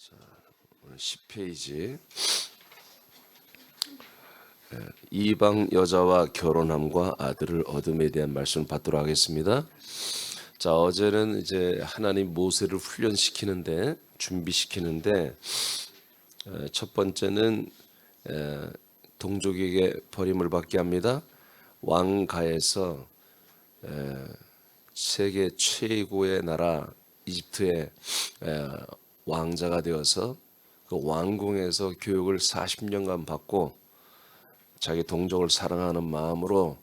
자, 오늘 10페이지 이방 여자와 결혼함과 아들을 얻음에 대한 말씀을 받도록 하겠습니다. 자, 어제는 이제 하나님 모세를 훈련시키는데 준비시키는데 첫 번째는 동족에게 버림을 받게 합니다. 왕가에서 세계 최고의 나라 이집트의 왕자가 되어서 그 왕궁에서 교육을 40년간 받고 자기 동족을 사랑하는 마음으로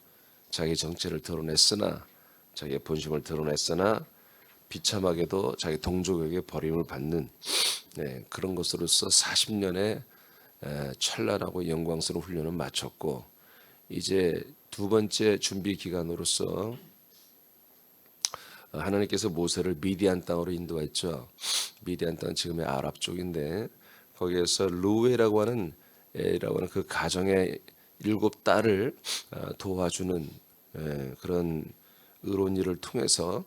자기 정체를 드러냈으나 자기의 본심을 드러냈으나 비참하게도 자기 동족에게 버림을 받는 그런 것으로서 40년의 찬란하고 영광스러운 훈련을 마쳤고 이제 두 번째 준비 기간으로서 하나님께서 모세를 미디안 땅으로 인도했죠. 미디안 땅은 지금의 아랍 쪽인데 거기에서 루웨라고 하는 그 가정의 7딸을 도와주는 그런 의로운 일을 통해서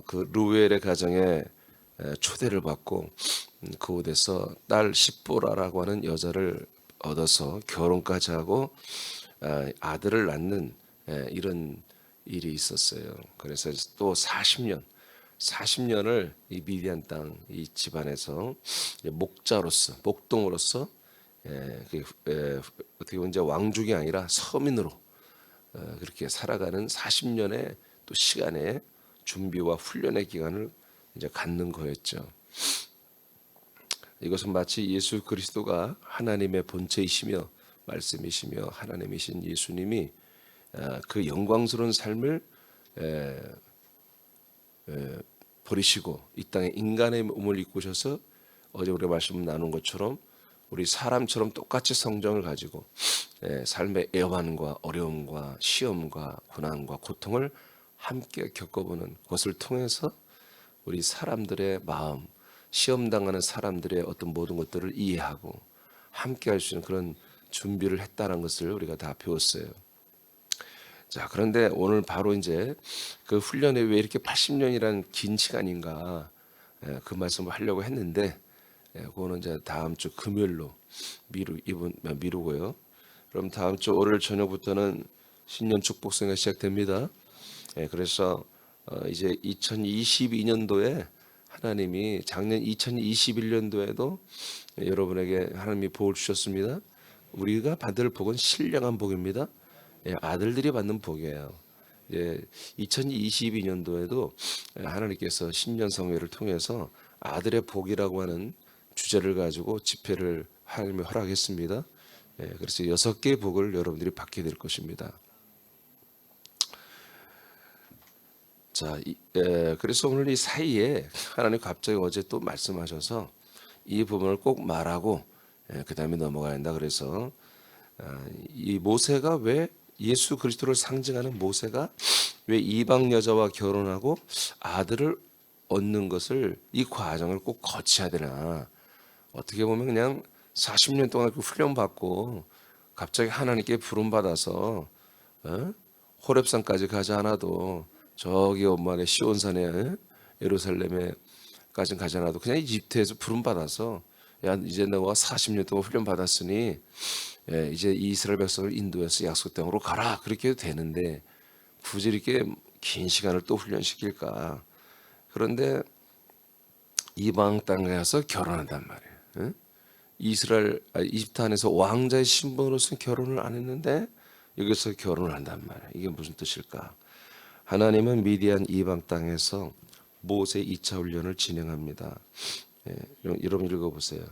그 루웰의 가정에 초대를 받고 그곳에서 딸 십보라라고 하는 여자를 얻어서 결혼까지 하고 아들을 낳는 이런 일이 있었어요. 그래서 또 40년을 이 미디안 땅 이 집안에서 목자로서 목동으로서 어떻게 보면 이제 왕족이 아니라 서민으로 그렇게 살아가는 40년의 또 시간의 준비와 훈련의 기간을 이제 갖는 거였죠. 이것은 마치 예수 그리스도가 하나님의 본체이시며 말씀이시며 하나님이신 예수님이 그 영광스러운 삶을 버리시고 이 땅에 인간의 몸을 입고 오셔서 어제 우리가 말씀 나눈 것처럼 우리 사람처럼 똑같이 성정을 가지고 삶의 애환과 어려움과 시험과 고난과 고통을 함께 겪어보는 것을 통해서 우리 사람들의 마음, 시험당하는 사람들의 어떤 모든 것들을 이해하고 함께 할 수 있는 그런 준비를 했다는 것을 우리가 다 배웠어요. 자, 그런데 오늘 바로 이제 그 훈련에 왜 이렇게 80년이라는 긴 시간인가 그 말씀을 하려고 했는데 그거는 이제 다음 주 금요일로 미루고요. 그럼 다음 주 월요일 저녁부터는 신년 축복성가 시작됩니다. 그래서 이제 2022년도에 하나님이 작년 2021년도에도 여러분에게 하나님이 복을 주셨습니다. 우리가 받을 복은 신령한 복입니다. 아들들이 받는 복이에요. 2022년도에도 하나님께서 신년 성회를 통해서 아들의 복이라고 하는 주제를 가지고 집회를 하나님이 허락했습니다. 그래서 6개의 복을 여러분들이 받게 될 것입니다. 자, 그래서 오늘 이 사이에 하나님 갑자기 어제 또 말씀하셔서 이 부분을 꼭 말하고 그 다음에 넘어가야 한다. 그래서 이 모세가 왜 예수 그리스도를 상징하는 모세가 왜 이방 여자와 결혼하고 아들을 얻는 것을 이 과정을 꼭 거쳐야 되나? 어떻게 보면 그냥 40년 동안 그 훈련 받고 갑자기 하나님께 부름 받아서 호렙산까지 가지 않아도 저기 엄마네 시온산에 예루살렘에까지 가지 않아도 그냥 이집트에서 부름 받아서 야 이제 너가 40년 동안 훈련 받았으니 이제 이스라엘 백성을 인도해서 약속 땅으로 가라 그렇게 해도 되는데 굳이 이렇게 긴 시간을 또 훈련시킬까? 그런데 이방 땅에 가서 결혼한단 말이에요. 이집트 안에서 왕자의 신분으로서 결혼을 안 했는데 여기서 결혼을 한단 말이에요. 이게 무슨 뜻일까? 하나님은 미디안 이방 땅에서 모세 2차 훈련을 진행합니다. 여러분 읽어보세요.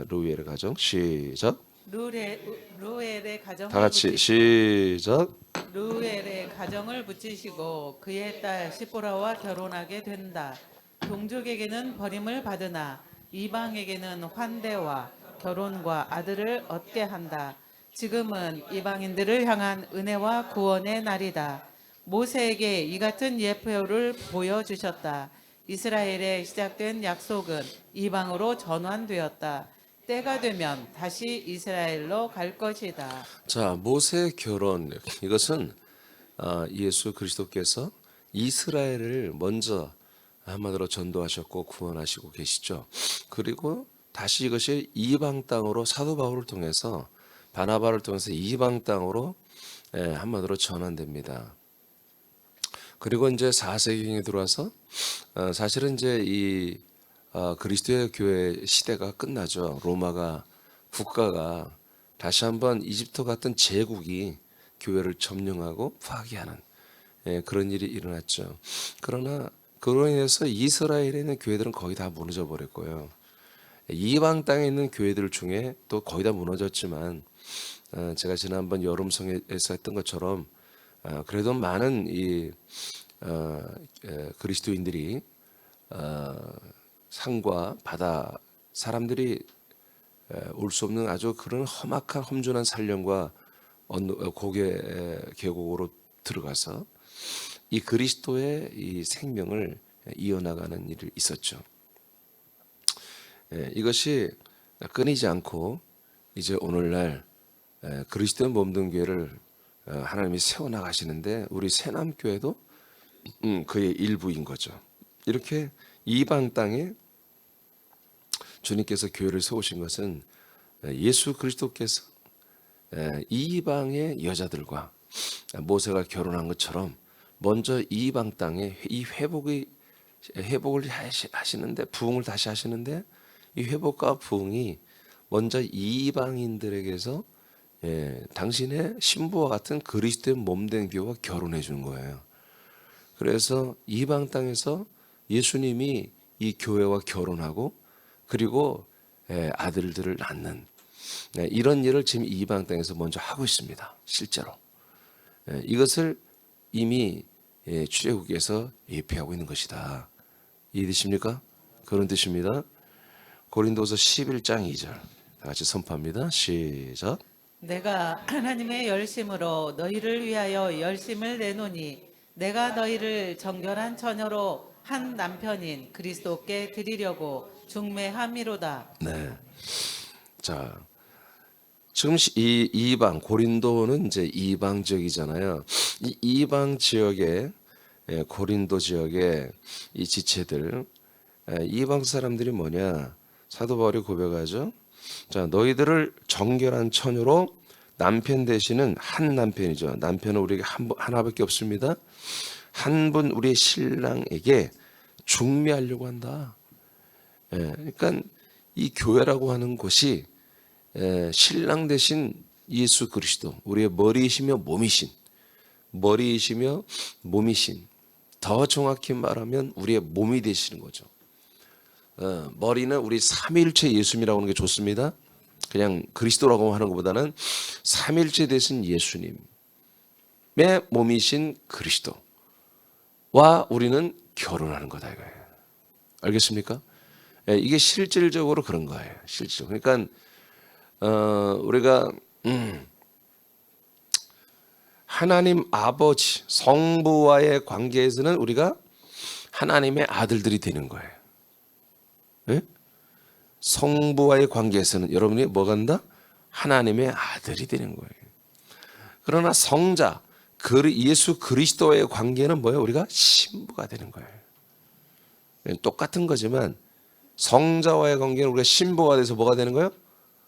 루엘의 가정 시작. 루엘의 다 가정을 같이 시작. 루엘의 가정을 붙이시고 그의 딸 시보라와 결혼하게 된다. 동족에게는 버림을 받으나 이방에게는 환대와 결혼과 아들을 얻게 한다. 지금은 이방인들을 향한 은혜와 구원의 날이다. 모세에게 이 같은 예표를 보여주셨다. 이스라엘에 시작된 약속은 이방으로 전환되었다. 때가 되면 다시 이스라엘로 갈 것이다. 자, 모세 결혼 이것은 예수 그리스도께서 이스라엘을 먼저 한마디로 전도하셨고 구원하시고 계시죠. 그리고 다시 이것이 이방 땅으로 사도 바울을 통해서 바나바를 통해서 이방 땅으로 한마디로 전환됩니다. 그리고 이제 4세기에 들어와서 사실은 이제 이 그리스도의 교회 시대가 끝나죠. 로마가 국가가 다시 한번 이집트 같은 제국이 교회를 점령하고 파괴하는 그런 일이 일어났죠. 그러나 그로 인해서 이스라엘에 있는 교회들은 거의 다 무너져 버렸고요. 이방 땅에 있는 교회들 중에 또 거의 다 무너졌지만 제가 지난번 여름성에서 했던 것처럼 그래도 많은 이 그리스도인들이 산과 바다 사람들이 올 수 없는 아주 그런 험악한 험준한 산령과 고개 계곡으로 들어가서 이 그리스도의 이 생명을 이어나가는 일이 있었죠. 이것이 끊이지 않고 이제 오늘날 그리스도의 몸된 교회를 하나님이 세워나가시는데 우리 새남교회도 그의 일부인 거죠. 이렇게 이방 땅에 주님께서 교회를 세우신 것은 예수 그리스도께서 이방의 여자들과 모세가 결혼한 것처럼 먼저 이방 땅에 이 회복을 하시는데 부흥을 다시 하시는데 이 회복과 부흥이 먼저 이방인들에게서 당신의 신부와 같은 그리스도의 몸된 교회와 결혼해 주는 거예요. 그래서 이방 땅에서 예수님이 이 교회와 결혼하고 그리고 아들들을 낳는 이런 일을 지금 이방 땅에서 먼저 하고 있습니다. 실제로 이것을 이미 출애굽에서 예표하고 있는 것이다. 이해되십니까? 그런 뜻입니다. 고린도서 11장 2절 다 같이 선포합니다. 시작. 내가 하나님의 열심으로 너희를 위하여 열심을 내노니 내가 너희를 정결한 처녀로 한 남편인 그리스도께 드리려고 중매함이로다. 네. 자, 지금 이 이방 고린도는 이제 이방 지역이잖아요. 이 이방 지역에 고린도 지역의 이 지체들 이방 사람들이 뭐냐? 사도 바울이 고백하죠. 자, 너희들을 정결한 처녀로 남편 되시는 한 남편이죠. 남편은 우리에게 하나밖에 없습니다. 한 분 우리의 신랑에게 중매하려고 한다. 그러니까 이 교회라고 하는 곳이 신랑 대신 예수 그리스도 우리의 머리이시며 몸이신 더 정확히 말하면 우리의 몸이 되시는 거죠. 머리는 우리 삼위일체 예수님이라고 하는 게 좋습니다. 그냥 그리스도라고 하는 것보다는 삼위일체 되신 예수님의 몸이신 그리스도와 우리는 결혼하는 거다 이거예요. 알겠습니까? 이게 실질적으로 그런 거예요. 실질적으로. 그러니까 우리가 하나님 아버지 성부와의 관계에서는 우리가 하나님의 아들들이 되는 거예요. 네? 성부와의 관계에서는 여러분이 뭐가 된다? 하나님의 아들이 되는 거예요. 그러나 성자 예수 그리스도와의 관계는 뭐예요? 우리가 신부가 되는 거예요. 똑같은 거지만 성자와의 관계는 우리가 신부가 돼서 뭐가 되는 거예요?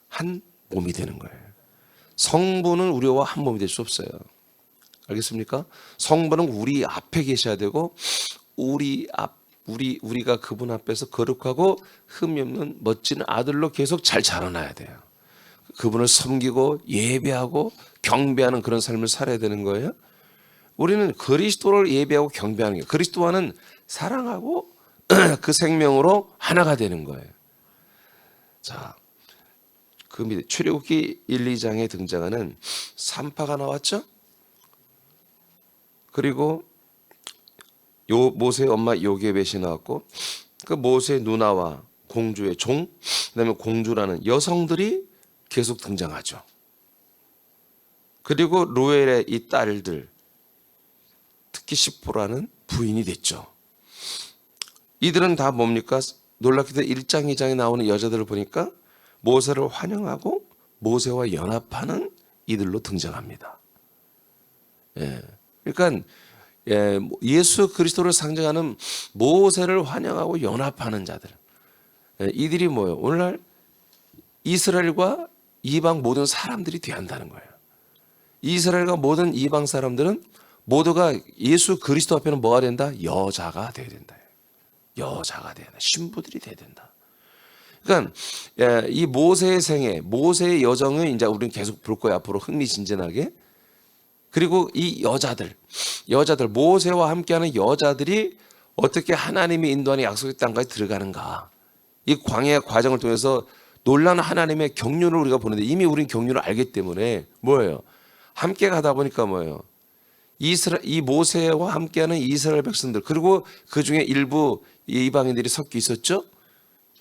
한 몸이 되는 거예요. 성부는 우리와 한 몸이 될 수 없어요. 알겠습니까? 성부는 우리 앞에 계셔야 되고 우리가 그분 앞에서 거룩하고 흠이 없는 멋진 아들로 계속 잘 자라나야 돼요. 그분을 섬기고 예배하고 경배하는 그런 삶을 살아야 되는 거예요. 우리는 그리스도를 예배하고 경배하는 게 그리스도와는 사랑하고 그 생명으로 하나가 되는 거예요. 자, 그 밑에 출애굽기 1, 2장에 등장하는 산파가 나왔죠. 그리고 모세의 엄마 요게벳이 나왔고 그 모세의 누나와 공주의 종, 그다음에 공주라는 여성들이 계속 등장하죠. 그리고 루엘의 이 딸들, 특히 십보라는 부인이 됐죠. 이들은 다 뭡니까? 놀랍게도 1장, 2장에 나오는 여자들을 보니까 모세를 환영하고 모세와 연합하는 이들로 등장합니다. 그러니까 예수 그리스도를 상징하는 모세를 환영하고 연합하는 자들. 이들이 뭐예요? 오늘날 이스라엘과 이방 모든 사람들이 돼야 한다는 거예요. 이스라엘과 모든 이방 사람들은 모두가 예수 그리스도 앞에는 뭐가 된다? 여자가 돼야 된다. 여자가 돼야 된다. 신부들이 돼야 된다. 그러니까 이 모세의 생애, 모세의 여정을 이제 우리는 계속 볼 거예요. 앞으로 흥미진진하게. 그리고 이 여자들 모세와 함께하는 여자들이 어떻게 하나님이 인도하는 약속의 땅까지 들어가는가. 이 광야의 과정을 통해서 놀라운 하나님의 경륜을 우리가 보는데 이미 우리는 경륜을 알기 때문에 뭐예요? 함께 가다 보니까 뭐예요? 이 모세와 함께하는 이스라엘 백성들 그리고 그 중에 일부 이방인들이 섞여 있었죠.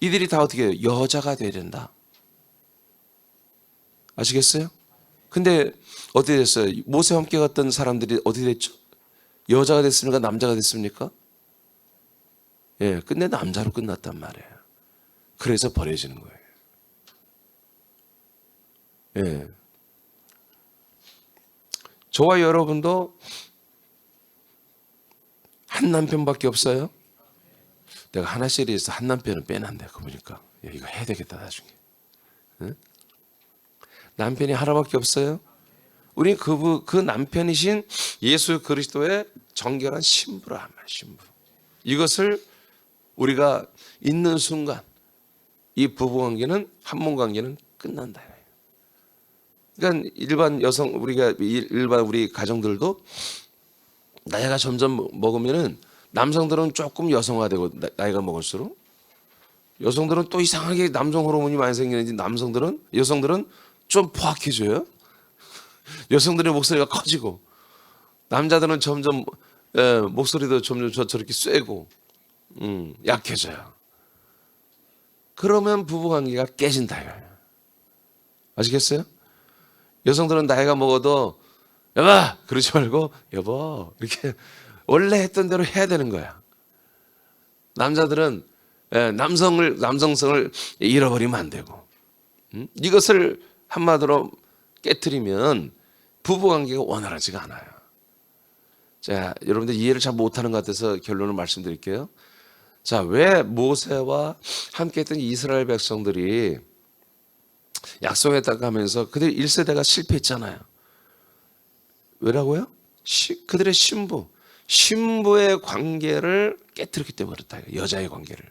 이들이 다 어떻게 해요? 여자가 돼야 된다. 아시겠어요? 근데 어떻게 됐어요? 모세와 함께 갔던 사람들이 어떻게 됐죠? 여자가 됐습니까? 남자가 됐습니까? 예, 근데 남자로 끝났단 말이에요. 그래서 버려지는 거예요. 예. 저와 여러분도 한 남편밖에 없어요. 내가 하나 시리에서 한 남편은 빼놨네. 그거 보니까 야, 이거 해야 되겠다 나중에. 응? 남편이 하나밖에 없어요. 우리 그 남편이신 예수 그리스도의 정결한 신부라 한 말, 신부. 이것을 우리가 있는 순간 이 부부 관계는 한몸 관계는 끝난다. 그러니까 일반 여성 일반 우리 가정들도 나이가 점점 먹으면은 남성들은 조금 여성화되고 나이가 먹을수록 여성들은 또 이상하게 남성 호르몬이 많이 생기는지 여성들은 좀 포악해져요. 여성들의 목소리가 커지고 남자들은 점점 목소리도 점점 저렇게 쇠고 약해져요. 그러면 부부관계가 깨진다 이거예요. 아시겠어요? 여성들은 나이가 먹어도 여보 그러지 말고 여보 이렇게 원래 했던 대로 해야 되는 거야. 남자들은 남성성을 잃어버리면 안 되고 이것을 한마디로 깨트리면 부부관계가 원활하지가 않아요. 자, 여러분들 이해를 잘 못하는 것 같아서 결론을 말씀드릴게요. 자, 왜 모세와 함께했던 이스라엘 백성들이 약속에 따라가면서 그들 1세대가 실패했잖아요. 왜라고요? 그들의 신부의 관계를 깨뜨렸기 때문에 그렇다. 여자의 관계를.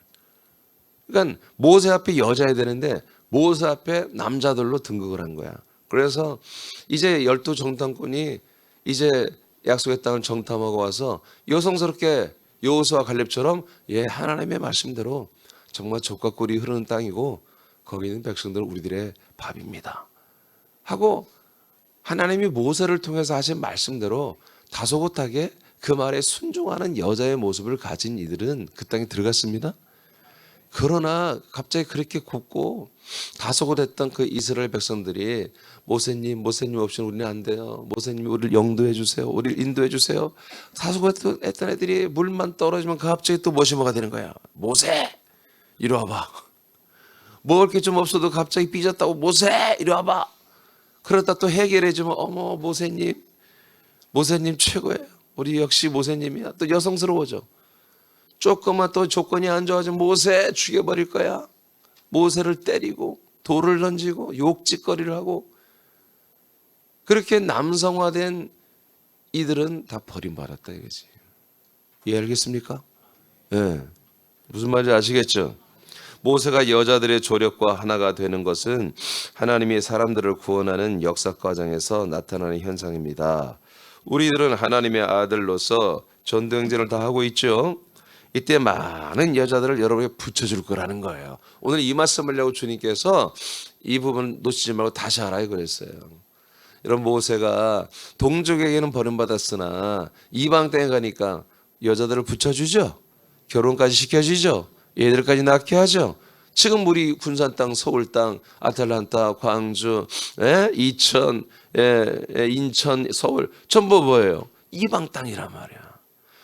그러니까 모세 앞에 여자야 되는데 모세 앞에 남자들로 등극을 한 거야. 그래서 이제 12정탐꾼이 이제 약속의 땅을 정탐하고 와서 여성스럽게 여호수아 갈렙처럼 하나님의 말씀대로 정말 젖과 꿀이 흐르는 땅이고 거기 있는 백성들은 우리들의 밥입니다 하고 하나님이 모세를 통해서 하신 말씀대로 다소곳하게 그 말에 순종하는 여자의 모습을 가진 이들은 그 땅에 들어갔습니다. 그러나 갑자기 그렇게 굽고 다소곳했던 그 이스라엘 백성들이 모세님 없이는 우리는 안 돼요. 모세님이 우리를 영도해 주세요. 우리를 인도해 주세요. 다소곳했던 애들이 물만 떨어지면 갑자기 또 뭐가 되는 거야. 모세 이리 와봐. 먹을 게 좀 없어도 갑자기 삐졌다고 모세 이리 와봐. 그러다 또 해결해 주면 어머 모세님 최고예요. 우리 역시 모세님이야. 또 여성스러워져. 조금만 또 조건이 안 좋아지면 모세 죽여버릴 거야. 모세를 때리고 돌을 던지고 욕짓거리를 하고 그렇게 남성화된 이들은 다 버림받았다 이거지. 이해하겠습니까? 네. 무슨 말인지 아시겠죠? 모세가 여자들의 조력과 하나가 되는 것은 하나님이 사람들을 구원하는 역사 과정에서 나타나는 현상입니다. 우리들은 하나님의 아들로서 전도행전을 다 하고 있죠. 이때 많은 여자들을 여러분에게 붙여줄 거라는 거예요. 오늘 이 말씀을 하려고 주님께서 이 부분 놓치지 말고 다시 하라 그랬어요. 여러분 모세가 동족에게는 버림받았으나 이방 땅에 가니까 여자들을 붙여주죠. 결혼까지 시켜주죠. 얘들까지 낳게 하죠. 지금 우리 군산 땅, 서울 땅, 아틀란타, 광주, 이천, 인천, 서울 전부 뭐예요? 이방 땅이란 말이야.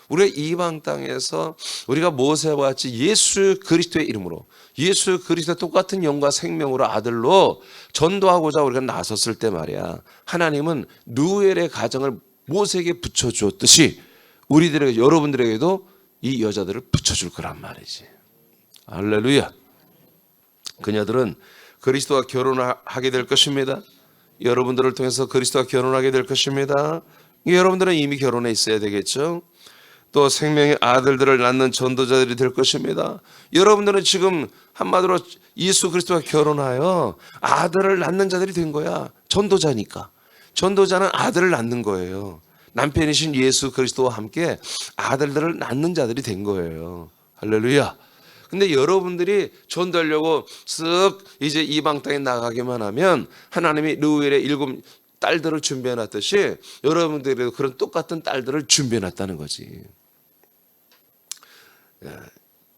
우리가 이방 땅에서 우리가 모세와 같이 예수 그리스도의 이름으로 예수 그리스도 똑같은 영과 생명으로 아들로 전도하고자 우리가 나섰을 때 말이야. 하나님은 누엘의 가정을 모세에게 붙여주었듯이 우리들에게 여러분들에게도 이 여자들을 붙여줄 거란 말이지. 할렐루야. 그녀들은 그리스도와 결혼하게 될 것입니다. 여러분들을 통해서 그리스도와 결혼하게 될 것입니다. 여러분들은 이미 결혼해 있어야 되겠죠. 또 생명의 아들들을 낳는 전도자들이 될 것입니다. 여러분들은 지금 한마디로 예수 그리스도와 결혼하여 아들을 낳는 자들이 된 거야. 전도자니까. 전도자는 아들을 낳는 거예요. 남편이신 예수 그리스도와 함께 아들들을 낳는 자들이 된 거예요. 할렐루야. 근데 여러분들이 전도하려고 쓱 이제 이방 땅에 나가기만 하면 하나님이 르우엘의 7 딸들을 준비해 놨듯이 여러분들에도 그런 똑같은 딸들을 준비해 놨다는 거지.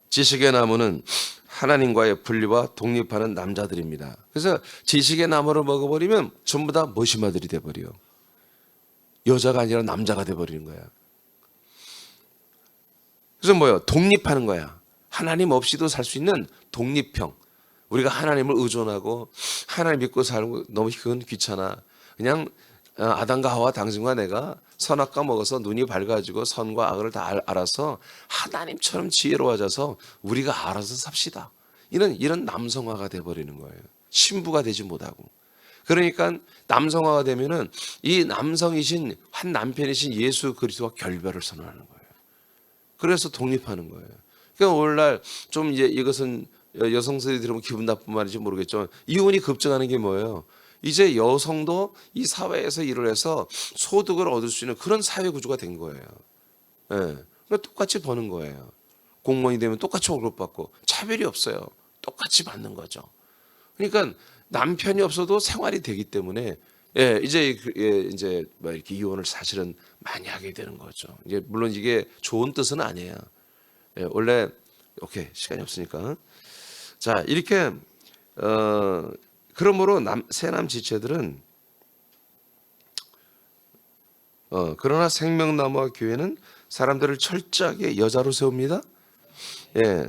지식의 나무는 하나님과의 분리와 독립하는 남자들입니다. 그래서 지식의 나무를 먹어버리면 전부 다 머시마들이 돼버려. 여자가 아니라 남자가 돼버리는 거야. 그래서 뭐요? 독립하는 거야. 하나님 없이도 살 수 있는 독립형. 우리가 하나님을 의존하고 하나님 믿고 살고 너무 그건 귀찮아. 그냥 아담과 하와 당신과 내가 선악과 먹어서 눈이 밝아지고 선과 악을 다 알아서 하나님처럼 지혜로워져서 우리가 알아서 삽시다. 이런 남성화가 돼버리는 거예요. 신부가 되지 못하고. 그러니까 남성화가 되면은 이 남성이신 한 남편이신 예수 그리스도와 결별을 선언하는 거예요. 그래서 독립하는 거예요. 그러니까 오늘날 좀 이제 이것은 여성들이 들으면 기분 나쁜 말인지 모르겠지만 이혼이 급증하는 게 뭐예요? 이제 여성도 이 사회에서 일을 해서 소득을 얻을 수 있는 그런 사회 구조가 된 거예요. 예. 그러니까 똑같이 버는 거예요. 공무원이 되면 똑같이 월급 받고 차별이 없어요. 똑같이 받는 거죠. 그러니까 남편이 없어도 생활이 되기 때문에 이제 뭐 이렇게 이혼을 사실은 많이 하게 되는 거죠. 이제 물론 이게 좋은 뜻은 아니에요. 원래 오케이 시간이 없으니까 자 이렇게 그러므로 새남 지체들은 그러나 생명나무와 교회는 사람들을 철저하게 여자로 세웁니다.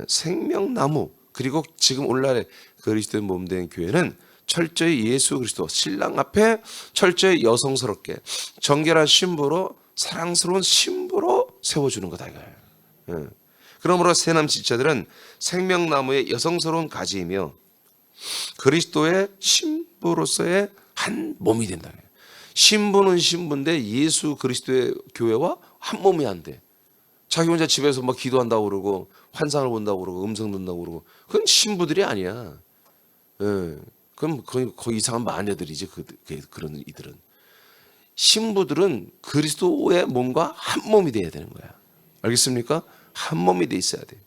생명나무 그리고 지금 오늘날의 그리스도의 몸된 교회는 철저히 예수 그리스도 신랑 앞에 철저히 여성스럽게 정결한 신부로 사랑스러운 신부로 세워주는 거다 이거예요. 그러므로 새남 지체들은 생명나무의 여성스러운 가지이며 그리스도의 신부로서의 한 몸이 된다. 신부는 신부인데 예수 그리스도의 교회와 한 몸이 안 돼. 자기 혼자 집에서 막 기도한다고 그러고 환상을 본다고 그러고 음성 듣는다고 그러고 그건 신부들이 아니야. 그럼 거의 이상한 마녀들이지 그런 이들은. 신부들은 그리스도의 몸과 한 몸이 돼야 되는 거야. 알겠습니까? 한 몸이 돼 있어야 돼.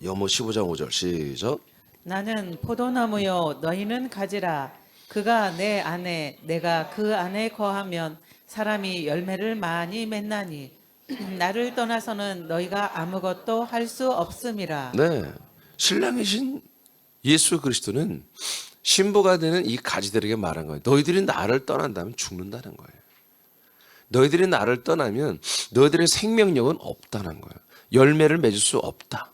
여모 15장 5절 시작. 나는 포도나무요 너희는 가지라. 그가 내 안에 내가 그 안에 거하면 사람이 열매를 많이 맺나니 나를 떠나서는 너희가 아무것도 할 수 없음이라. 네, 신랑이신 예수 그리스도는 신부가 되는 이 가지들에게 말한 거예요. 너희들이 나를 떠난다면 죽는다는 거예요. 너희들이 나를 떠나면 너희들의 생명력은 없다는 거예요. 열매를 맺을 수 없다.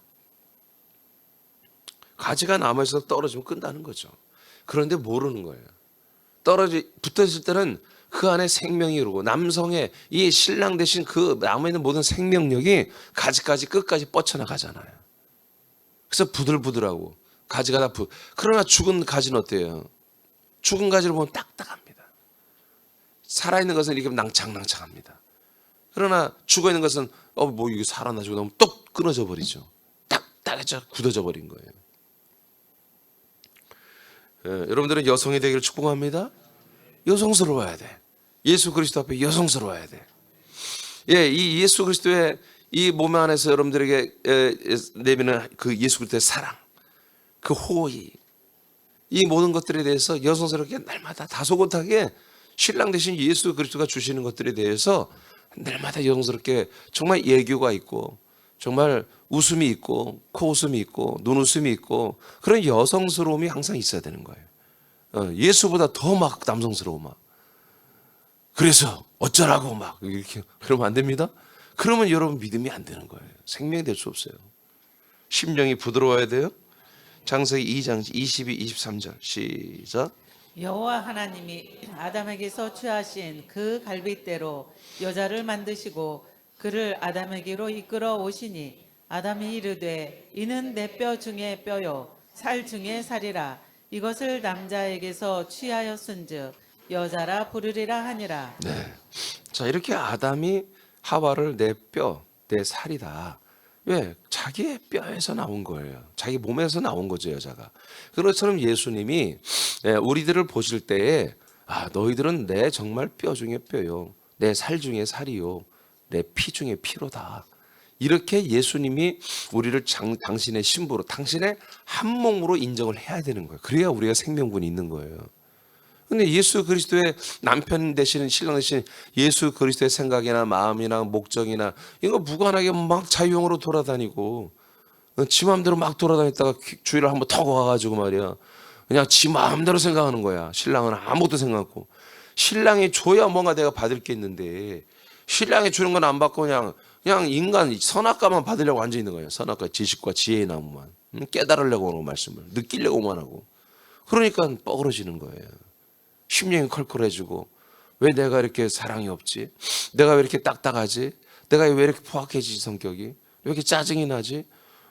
가지가 남아있어서 떨어지면 끝나는 거죠. 그런데 모르는 거예요. 붙어있을 때는 그 안에 생명이 흐르고 남성의 이 신랑 대신 그 남아있는 모든 생명력이 가지까지 끝까지 뻗쳐나가잖아요. 그래서 부들부들하고 가지가 다 그러나 죽은 가지는 어때요? 죽은 가지를 보면 딱딱합니다. 살아있는 것은 이렇게 낭창낭창합니다. 그러나 죽어있는 것은 뭐 이게 살아나 죽어 나면 똑 끊어져 버리죠. 딱딱해져 굳어져 버린 거예요. 여러분들은 여성이 되기를 축복합니다. 여성스러워야 돼. 예수 그리스도 앞에 여성스러워야 돼. 이 예수 그리스도의 이 몸 안에서 여러분들에게 내미는 그 예수 그리스도의 사랑, 그 호의, 이 모든 것들에 대해서 여성스럽게 날마다 다소곳하게 신랑 대신 예수 그리스도가 주시는 것들에 대해서 날마다 여성스럽게 정말 애교가 있고 정말 웃음이 있고 코웃음이 있고 눈웃음이 있고 그런 여성스러움이 항상 있어야 되는 거예요. 예수보다 더 막 남성스러워 막. 그래서 어쩌라고 막 이렇게 그러면 안 됩니다. 그러면 여러분 믿음이 안 되는 거예요. 생명이 될 수 없어요. 심령이 부드러워야 돼요. 창세기 2장 22, 23절 시작. 여호와 하나님이 아담에게서 취하신 그 갈빗대로 여자를 만드시고 그를 아담에게로 이끌어 오시니 아담이 이르되 이는 내 뼈 중에 뼈요 살 중에 살이라. 이것을 남자에게서 취하였은즉 여자라 부르리라 하니라. 네. 자, 이렇게 아담이 하와를 내 뼈, 내 살이다. 왜? 자기의 뼈에서 나온 거예요. 자기 몸에서 나온 거죠, 여자가. 그것처럼 예수님이 우리들을 보실 때에 너희들은 내 정말 뼈 중에 뼈요. 내 살 중에 살이요. 내 피 중에 피로다. 이렇게 예수님이 우리를 당신의 신부로, 당신의 한 몸으로 인정을 해야 되는 거예요. 그래야 우리가 생명분이 있는 거예요. 근데 예수 그리스도의 남편 되시는 신랑 되시는 예수 그리스도의 생각이나 마음이나 목적이나 이거 무관하게 막 자유형으로 돌아다니고 지 마음대로 막 돌아다녔다가 주일을 한번 턱 와가지고 말이야 그냥 지 마음대로 생각하는 거야. 신랑은 아무것도 생각 없고 신랑이 줘야 뭔가 내가 받을 게 있는데 신랑이 주는 건 안 받고 그냥 인간 선악과만 받으려고 앉아 있는 거예요. 선악과 지식과 지혜의 나무만 깨달으려고 하는 말씀을 느끼려고만 하고 그러니까 뻐그러지는 거예요. 심령이 컬컬해지고 왜 내가 이렇게 사랑이 없지? 내가 왜 이렇게 딱딱하지? 내가 왜 이렇게 포악해지지 성격이? 왜 이렇게 짜증이 나지?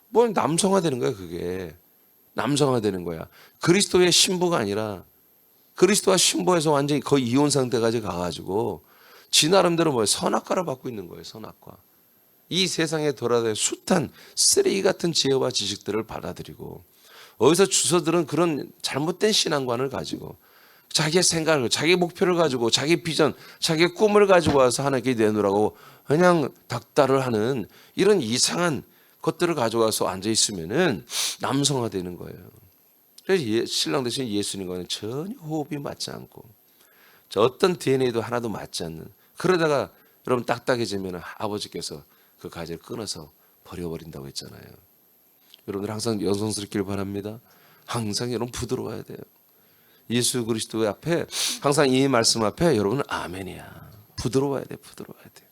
뭐 남성화되는 거야 그게. 남성화되는 거야. 그리스도의 신부가 아니라 그리스도와 신부에서 완전히 거의 이혼 상태까지 가가지고 지 나름대로 뭐예요? 선악과를 받고 있는 거예요. 선악과. 이 세상에 돌아다니는 숱한 쓰레기 같은 지혜와 지식들을 받아들이고 어디서 주서들은 그런 잘못된 신앙관을 가지고 자기의 생각을, 자기 목표를 가지고, 자기 비전, 자기 꿈을 가지고 와서 하나님께 내놓으라고 그냥 닥달을 하는 이런 이상한 것들을 가져와서 앉아 있으면은 남성화되는 거예요. 그래서 신랑 대신 예수님과는 전혀 호흡이 맞지 않고, 어떤 DNA도 하나도 맞지 않는. 그러다가 여러분 딱딱해지면 아버지께서 그 가지를 끊어서 버려버린다고 했잖아요. 여러분들 항상 여성스럽기를 바랍니다. 항상 여러분 부드러워야 돼요. 예수 그리스도 앞에 항상 이 말씀 앞에 여러분은 아멘이야. 부드러워야 돼. 부드러워야 돼.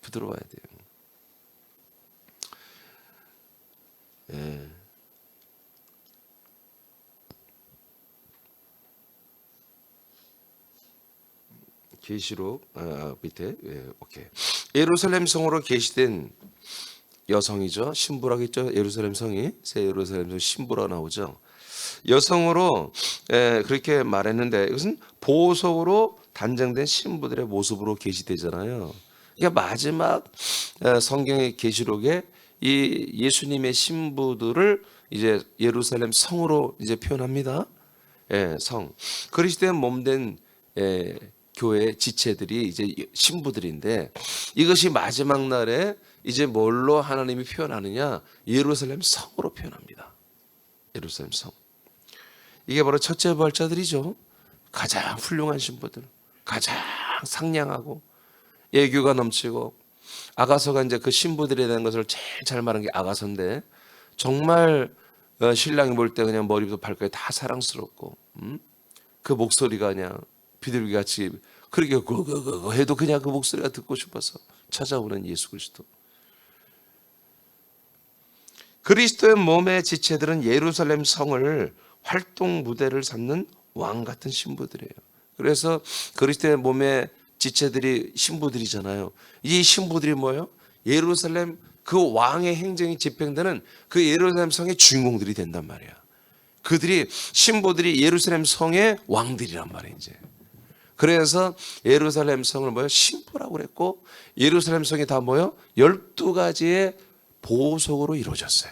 부드러워야 돼요. 예. 계시록 밑에 오케이. 예루살렘 성으로 계시된 여성이죠. 신부라고 했죠. 예루살렘 성이 새 예루살렘 성 신부라 나오죠. 여성으로 그렇게 말했는데 이것은 보석으로 단장된 신부들의 모습으로 계시되잖아요. 그러니까 마지막 성경의 계시록에 이 예수님의 신부들을 이제 예루살렘 성으로 이제 표현합니다. 성. 그리스도의 몸된 교회 지체들이 이제 신부들인데 이것이 마지막 날에 이제 뭘로 하나님이 표현하느냐? 예루살렘 성으로 표현합니다. 예루살렘 성. 이게 바로 첫째 부활자들이죠. 가장 훌륭한 신부들, 가장 상냥하고 애교가 넘치고 아가서가 이제 그 신부들에 대한 것을 제일 잘 말한 게 아가서인데 정말 신랑이 볼 때 그냥 머리부터 발까지 다 사랑스럽고 그 목소리가 그냥 비둘기같이 그렇게 그거 해도 그냥 그 목소리가 듣고 싶어서 찾아오는 예수 그리스도. 그리스도의 몸의 지체들은 예루살렘 성을 활동 무대를 삼는 왕 같은 신부들이에요. 그래서 그리스도의 몸의 지체들이 신부들이잖아요. 이 신부들이 뭐예요? 예루살렘 그 왕의 행정이 집행되는 그 예루살렘 성의 주인공들이 된단 말이야. 그들이 신부들이 예루살렘 성의 왕들이란 말이에요. 이제. 그래서 예루살렘 성을 뭐예요? 신부라고 그랬고 예루살렘 성이 다 뭐예요? 12가지의 보석으로 이루어졌어요.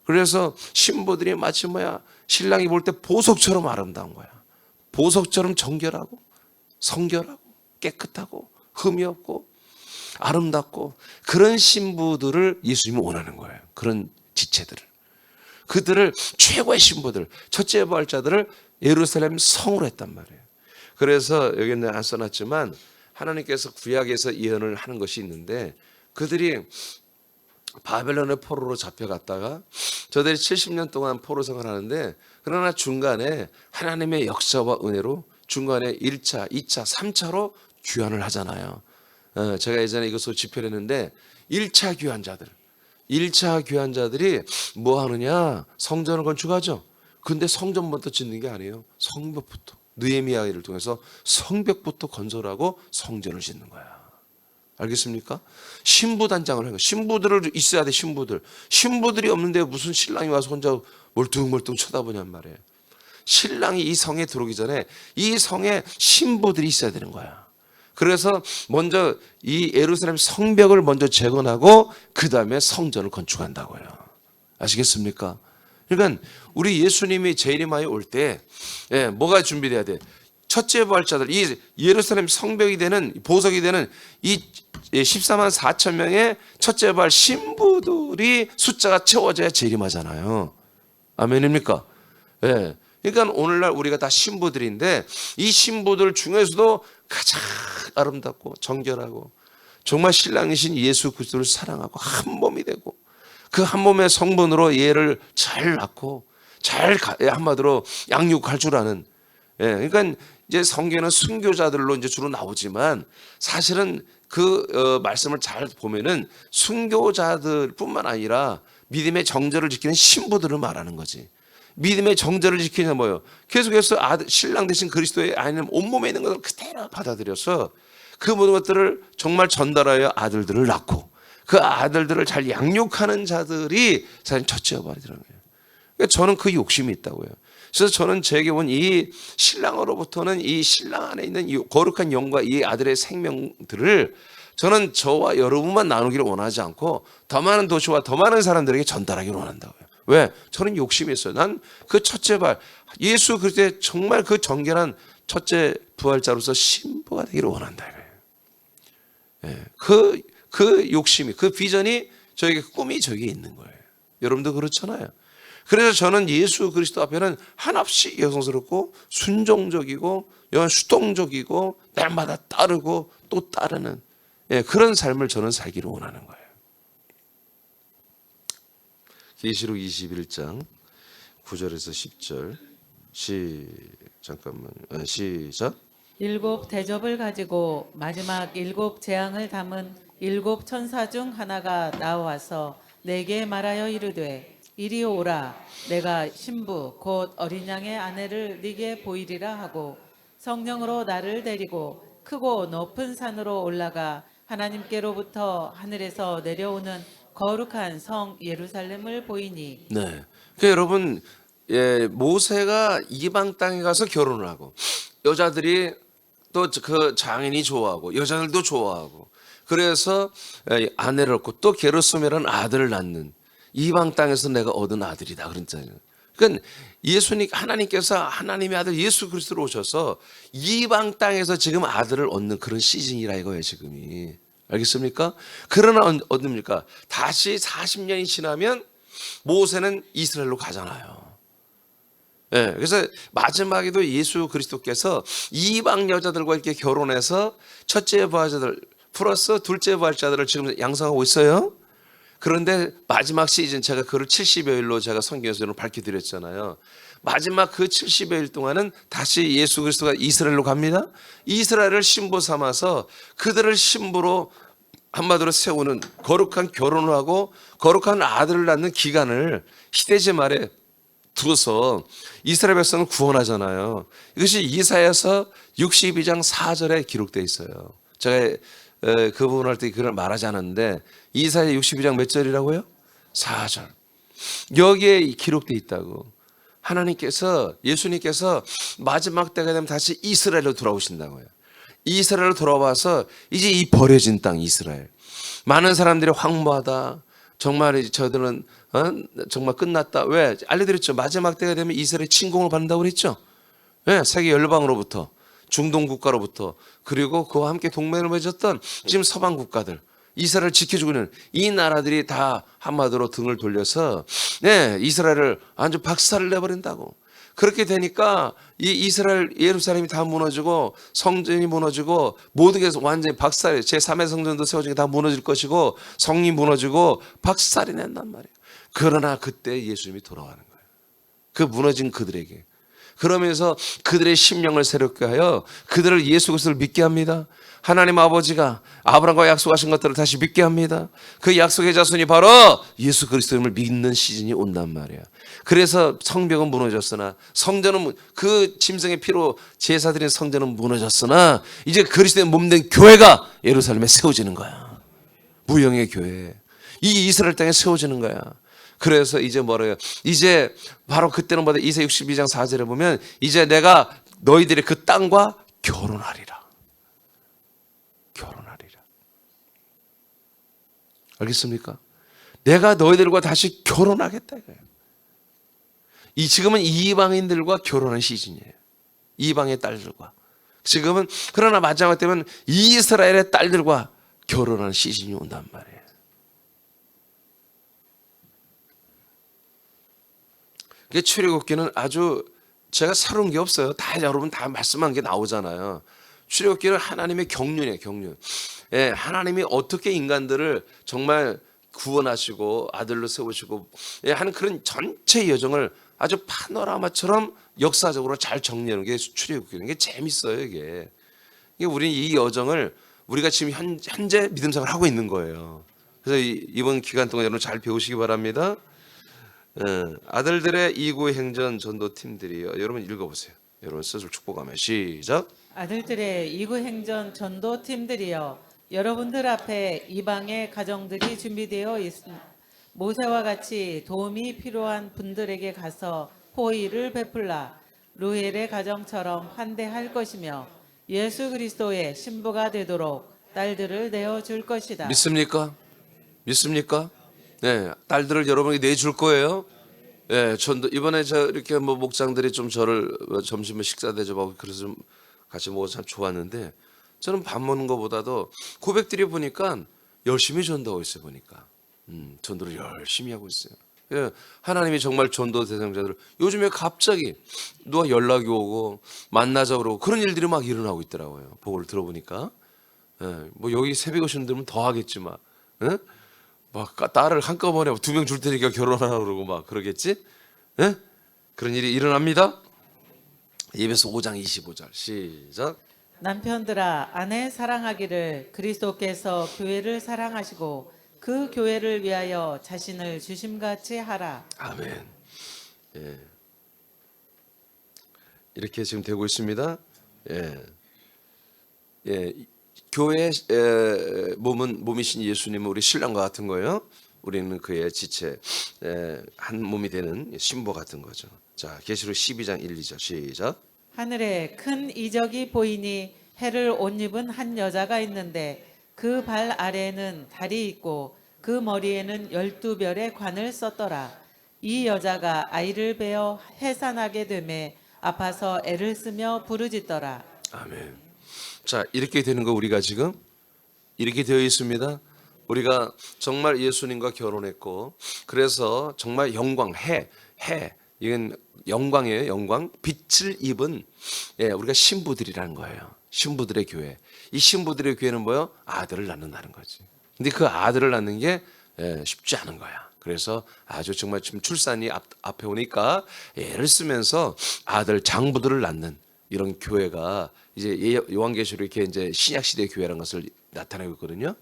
그래서 신부들이 마치 뭐야? 신랑이 볼 때 보석처럼 아름다운 거야. 보석처럼 정결하고 성결하고 깨끗하고 흠이 없고 아름답고 그런 신부들을 예수님이 원하는 거예요. 그런 지체들을. 그들을 최고의 신부들, 첫째 부활자들을 예루살렘 성으로 했단 말이에요. 그래서 여기는 안 써놨지만 하나님께서 구약에서 예언을 하는 것이 있는데 그들이 바벨론의 포로로 잡혀갔다가 저들이 70년 동안 포로 생활하는데 그러나 중간에 하나님의 역사와 은혜로 중간에 1차, 2차, 3차로 귀환을 하잖아요. 제가 예전에 이것을 집필했는데 1차 귀환자들이 뭐 하느냐? 성전을 건축하죠. 근데 성전부터 짓는 게 아니에요. 성벽부터. 느헤미야를 통해서 성벽부터 건설하고 성전을 짓는 거야. 알겠습니까? 신부단장을 한 거예요. 신부들을 있어야 돼. 신부들이 없는데 무슨 신랑이 와서 혼자 멀뚱멀뚱 쳐다보냔 말이에요. 신랑이 이 성에 들어오기 전에 이 성에 신부들이 있어야 되는 거야. 그래서 먼저 이 예루살렘 성벽을 먼저 재건하고 그 다음에 성전을 건축한다고요. 아시겠습니까? 그러니까 우리 예수님이 재림하여 올 때 뭐가 준비돼야 돼? 첫째 부활자들, 이 예루살렘 성벽이 되는 보석이 되는 이 14만 4천 명의 첫째 부활 신부들이 숫자가 채워져야 재림하잖아요. 아멘입니까? 예. 그러니까 오늘날 우리가 다 신부들인데 이 신부들 중에서도 가장 아름답고 정결하고 정말 신랑이신 예수 그리스도를 사랑하고 한 몸이 되고 그 한 몸의 성분으로 얘를 잘 낳고 잘 한마디로 양육할 줄 아는, 그러니까 이제 성경에는 순교자들로 이제 주로 나오지만 사실은 그 말씀을 잘 보면은 순교자들뿐만 아니라 믿음의 정절을 지키는 신부들을 말하는 거지. 믿음의 정절을 지키는 뭐예요? 계속해서 신랑 대신 그리스도의 아내는 온몸에 있는 것을 그대로 받아들여서 그 모든 것들을 정말 전달하여 아들들을 낳고 그 아들들을 잘 양육하는 자들이 사실 첫째 부활이라는 거예요. 그러니까 저는 그 욕심이 있다고요. 그래서 저는 제게 온 이 신랑으로부터는 이 신랑 안에 있는 이 거룩한 영과 이 아들의 생명들을 저는 저와 여러분만 나누기를 원하지 않고 더 많은 도시와 더 많은 사람들에게 전달하기를 원한다고요. 왜? 저는 욕심이 있어요. 난 그 첫째 부활, 예수 그리스도의 정말 그 정결한 첫째 부활자로서 신부가 되기를 원한다 이거예요. 그 욕심이, 그 비전이 저에게 꿈이 저에게 있는 거예요. 여러분도 그렇잖아요. 그래서 저는 예수 그리스도 앞에는 한없이 여성스럽고 순종적이고 수동적이고 날마다 따르고 또 따르는 그런 삶을 저는 살기를 원하는 거예요. 계시록 21장 9절에서 10절 시작. 일곱 대접을 가지고 마지막 일곱 재앙을 담은 일곱 천사 중 하나가 나와서 내게 말하여 이르되 이리 오라. 내가 신부 곧 어린 양의 아내를 네게 보이리라 하고 성령으로 나를 데리고 크고 높은 산으로 올라가 하나님께로부터 하늘에서 내려오는 거룩한 성 예루살렘을 보이니. 네. 그러니까 여러분, 모세가 이방 땅에 가서 결혼을 하고 여자들이 또 그 장인이 좋아하고 여자들도 좋아하고 그래서 아내를 얻고 또 게르솜이라는 아들을 낳는 이방 땅에서 내가 얻은 아들이다 그랬잖아요. 그러니까 하나님께서 하나님의 아들 예수 그리스도로 오셔서 이방 땅에서 지금 아들을 얻는 그런 시즌이라 이거예요 지금이. 알겠습니까? 그러나 어딥니까? 다시 40년이 지나면 모세는 이스라엘로 가잖아요. 그래서 마지막에도 예수 그리스도께서 이방 여자들과 이렇게 결혼해서 첫째 부활자들 플러스 둘째 부활자들을 지금 양성하고 있어요. 그런데 마지막 시즌 제가 그걸 70여일로 제가 성경에서 밝혀드렸잖아요. 마지막 그 70여일 동안은 다시 예수 그리스도가 이스라엘로 갑니다. 이스라엘을 신부 삼아서 그들을 신부로 한마디로 세우는 거룩한 결혼을 하고 거룩한 아들을 낳는 기간을 시대제 말에 두어서 이스라엘 백성을 구원하잖아요. 이것이 이사야서 62장 4절에 기록되어 있어요. 제가 그 부분 할 때 그걸 말하지 않았는데 이사야 62장 몇 절이라고요? 4절. 여기에 기록되어 있다고. 하나님께서 예수님께서 마지막 때가 되면 다시 이스라엘로 돌아오신다고요. 이스라엘로 돌아와서 이제 이 버려진 땅 이스라엘. 많은 사람들이 황무하다. 정말 저들은 정말 끝났다. 왜? 알려드렸죠. 마지막 때가 되면 이스라엘이 침공을 받는다고 그랬죠. 세계 열방으로부터 중동 국가로부터 그리고 그와 함께 동맹을 맺었던 지금 서방 국가들 이스라엘을 지켜주고 있는 이 나라들이 다 한마디로 등을 돌려서 이스라엘을 아주 박살을 내버린다고. 그렇게 되니까 이 이스라엘 예루살렘이 다 무너지고 성전이 무너지고 모든 게 완전히 박살이 제3의 성전도 세워진 게 다 무너질 것이고 성이 무너지고 박살이 난단 말이에요. 그러나 그때 예수님이 돌아가는 거예요. 그 무너진 그들에게. 그러면서 그들의 심령을 새롭게 하여 그들을 예수 그리스도를 믿게 합니다. 하나님 아버지가 아브라함과 약속하신 것들을 다시 믿게 합니다. 그 약속의 자손이 바로 예수 그리스도를 믿는 시즌이 온단 말이야. 그래서 성벽은 무너졌으나 성전은 그 짐승의 피로 제사드린 성전은 무너졌으나 이제 그리스도의 몸된 교회가 예루살렘에 세워지는 거야. 무형의 교회. 이 이스라엘 땅에 세워지는 거야. 그래서 이제 뭐래요? 이제 바로 그때는 뭐다? 이사 62장 4절에 보면 이제 내가 너희들의 그 땅과 결혼하리라. 결혼하리라. 알겠습니까? 내가 너희들과 다시 결혼하겠다 이거예요. 이 지금은 이방인들과 결혼한 시즌이에요. 이방의 딸들과. 지금은 그러나 마지막 때면 이스라엘의 딸들과 결혼하는 시즌이 온단 말이에요. 출애굽기는 아주 제가 새로운 게 없어요. 다 여러분 다 말씀한 게 나오잖아요. 출애굽기는 하나님의 경륜이에요, 경륜. 예, 하나님이 어떻게 인간들을 정말 구원하시고 아들로 세우시고 하는 그런 전체 여정을 아주 파노라마처럼 역사적으로 잘 정리하는 게 출애굽기는 게 재밌어요, 이게. 우리는 이 여정을 우리가 지금 현재 믿음 생활을 하고 있는 거예요. 그래서 이번 기간 동안 여러분 잘 배우시기 바랍니다. 아들들의 이구 행전 전도 팀들이요. 여러분 읽어보세요. 여러분 스스로 축복하면 시작. 아들들의 이구 행전 전도 팀들이여 여러분들 앞에 이방의 가정들이 준비되어 있습니다. 모세와 같이 도움이 필요한 분들에게 가서 호의를 베풀라. 루엘의 가정처럼 환대할 것이며 예수 그리스도의 신부가 되도록 딸들을 내어 줄 것이다. 믿습니까? 믿습니까? 네, 딸들을 여러분에게 내줄 거예요. 예, 전도 이번에 저 이렇게 뭐 목장들이 좀 저를 점심에 식사 대접하고 그래서 좀 같이 먹어서 참 좋았는데 저는 밥 먹는 것보다도 고백들이 보니까 열심히 전도하고 있어요. 보니까 전도를 열심히 하고 있어요. 예, 하나님이 정말 전도 대상자들 요즘에 갑자기 누가 연락이 오고 만나자 그러고 그런 일들이 막 일어나고 있더라고요. 보고를 들어보니까 예, 뭐 여기 새벽 오시는 분들은 더 하겠지만 예? 막 딸을 한꺼번에 2명 줄 테니까 결혼하라 그러고 막 그러겠지? 예? 그런 일이 일어납니다. 예배서 5장 25절 시작. 남편들아 아내 사랑하기를 그리스도께서 교회를 사랑하시고 그 교회를 위하여 자신을 주심같이 하라. 아멘. 예. 이렇게 지금 되고 있습니다. 예. 예. 교회의 몸이신 예수님은 우리 신랑과 같은 거예요. 우리는 그의 지체 한 몸이 되는 신부 같은 거죠. 자, 계시록 12장 1, 2절 시작. 하늘에 큰 이적이 보이니 해를 옷 입은 한 여자가 있는데 그 발 아래에는 달이 있고 그 머리에는 12별의 관을 썼더라. 이 여자가 아이를 베어 해산하게 되매 아파서 애를 쓰며 부르짖더라. 아멘. 자, 이렇게 되는 거 우리가 지금 이렇게 되어 있습니다. 우리가 정말 예수님과 결혼했고 그래서 정말 영광 이건 영광이에요. 영광 빛을 입은 우리가 신부들이라는 거예요. 신부들의 교회. 이 신부들의 교회는 뭐요? 아들을 낳는다는 거지. 근데 그 아들을 낳는 게 쉽지 않은 거야. 그래서 아주 정말 지금 출산이 앞에 오니까 애를 쓰면서 아들 장부들을 낳는 이런 교회가 이제 요한계시록 이렇게 이제 신약 시대 교회라는 것을 나타내고 있거든요.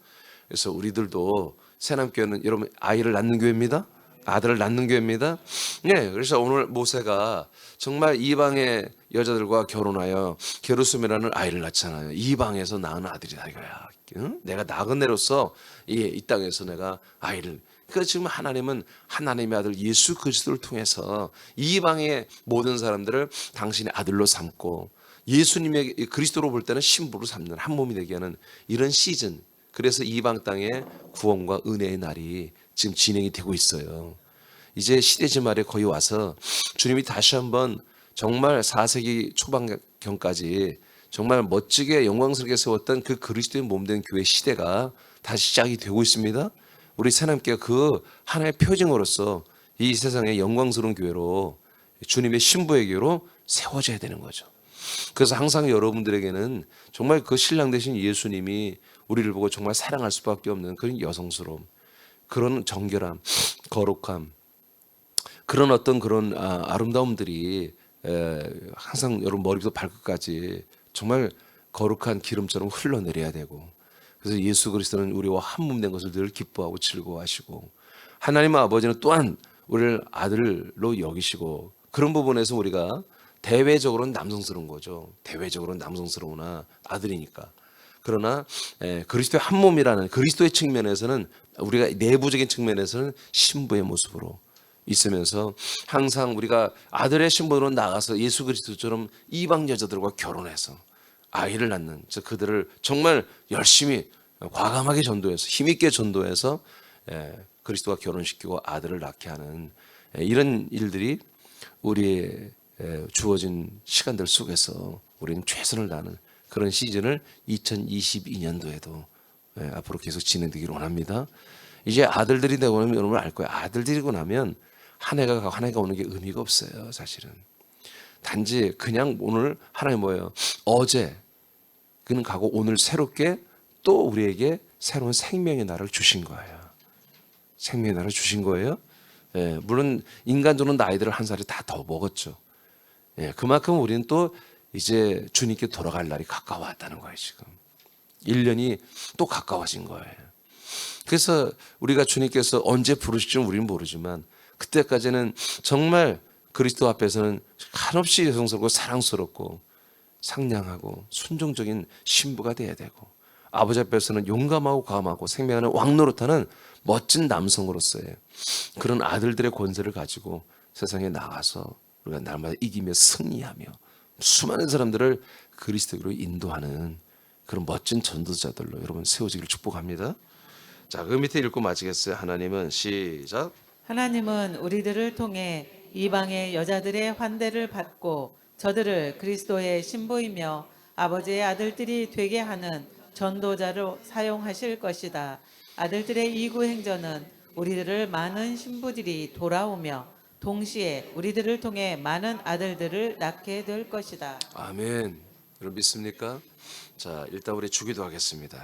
그래서 우리들도 새남교회는 여러분 아이를 낳는 교회입니다. 아들을 낳는 교회입니다. 네, 그래서 오늘 모세가 정말 이방의 여자들과 결혼하여 게르솜이라는 아이를 낳잖아요. 이방에서 낳은 아들이다 이거야. 응? 내가 나그네로서 이 땅에서 내가 아이를. 그래서 지금 하나님은 하나님의 아들 예수 그리스도를 통해서 이방의 모든 사람들을 당신의 아들로 삼고 예수님의 그리스도로 볼 때는 신부로 삼는 한 몸이 되게 하는 이런 시즌. 그래서 이방 땅의 구원과 은혜의 날이 지금 진행이 되고 있어요. 이제 시대지 말에 거의 와서 주님이 다시 한번 정말 4세기 초반경까지 정말 멋지게 영광스럽게 세웠던 그 그리스도의 몸된 교회 시대가 다시 시작이 되고 있습니다. 우리 새남교회가 그 하나의 표징으로서 이 세상의 영광스러운 교회로 주님의 신부의 교회로 세워져야 되는 거죠. 그래서 항상 여러분들에게는 정말 그 신랑 되신 예수님이 우리를 보고 정말 사랑할 수밖에 없는 그런 여성스러움, 그런 정결함, 거룩함, 그런 어떤 그런 아름다움들이 항상 여러분 머리부터 발끝까지 정말 거룩한 기름처럼 흘러내려야 되고, 그래서 예수 그리스도는 우리와 한 몸 된 것을 늘 기뻐하고 즐거워하시고, 하나님 아버지는 또한 우리를 아들로 여기시고, 그런 부분에서 우리가 대외적으로는 남성스러운 거죠. 대외적으로는 남성스러우나 아들이니까. 그러나 그리스도의 한 몸이라는 그리스도의 측면에서는, 우리가 내부적인 측면에서는 신부의 모습으로 있으면서 항상 우리가 아들의 신분으로 나가서 예수 그리스도처럼 이방 여자들과 결혼해서 아이를 낳는, 그들을 정말 열심히 과감하게 전도해서 힘있게 전도해서 그리스도와 결혼시키고 아들을 낳게 하는 이런 일들이 우리의 주어진 시간들 속에서 우리는 최선을 다하는 그런 시즌을 2022년도에도 앞으로 계속 진행되기를 원합니다. 이제 아들들이 되고 나면 여러분 알 거예요. 아들들이고 나면 한 해가 가고 한 해가 오는 게 의미가 없어요. 사실은 단지 그냥 오늘 하나님 뭐예요? 어제 그는 가고 오늘 새롭게 또 우리에게 새로운 생명의 날을 주신 거예요. 생명의 날을 주신 거예요. 물론 인간적으로 나이들을 한 살이 다 더 먹었죠. 그만큼 우리는 또 이제 주님께 돌아갈 날이 가까워왔다는 거예요. 지금 1년이 또 가까워진 거예요. 그래서 우리가 주님께서 언제 부르실지는 우리는 모르지만, 그때까지는 정말 그리스도 앞에서는 한없이 여성스럽고 사랑스럽고 상냥하고 순종적인 신부가 돼야 되고, 아버지 앞에서는 용감하고 과감하고 생명하는 왕노릇하는 멋진 남성으로서의 그런 아들들의 권세를 가지고 세상에 나가서 우리가 날마다 이기며 승리하며 수많은 사람들을 그리스도로 인도하는 그런 멋진 전도자들로 여러분 세워지기를 축복합니다. 자, 그 밑에 읽고 마치겠어요. 하나님은 시작. 하나님은 우리들을 통해 이방의 여자들의 환대를 받고 저들을 그리스도의 신부이며 아버지의 아들들이 되게 하는 전도자로 사용하실 것이다. 아들들의 이구 행전은 우리들을 많은 신부들이 돌아오며 동시에 우리들을 통해 많은 아들들을 낳게 될 것이다. 아멘. 여러분 믿습니까? 자, 일단 우리 주기도 하겠습니다.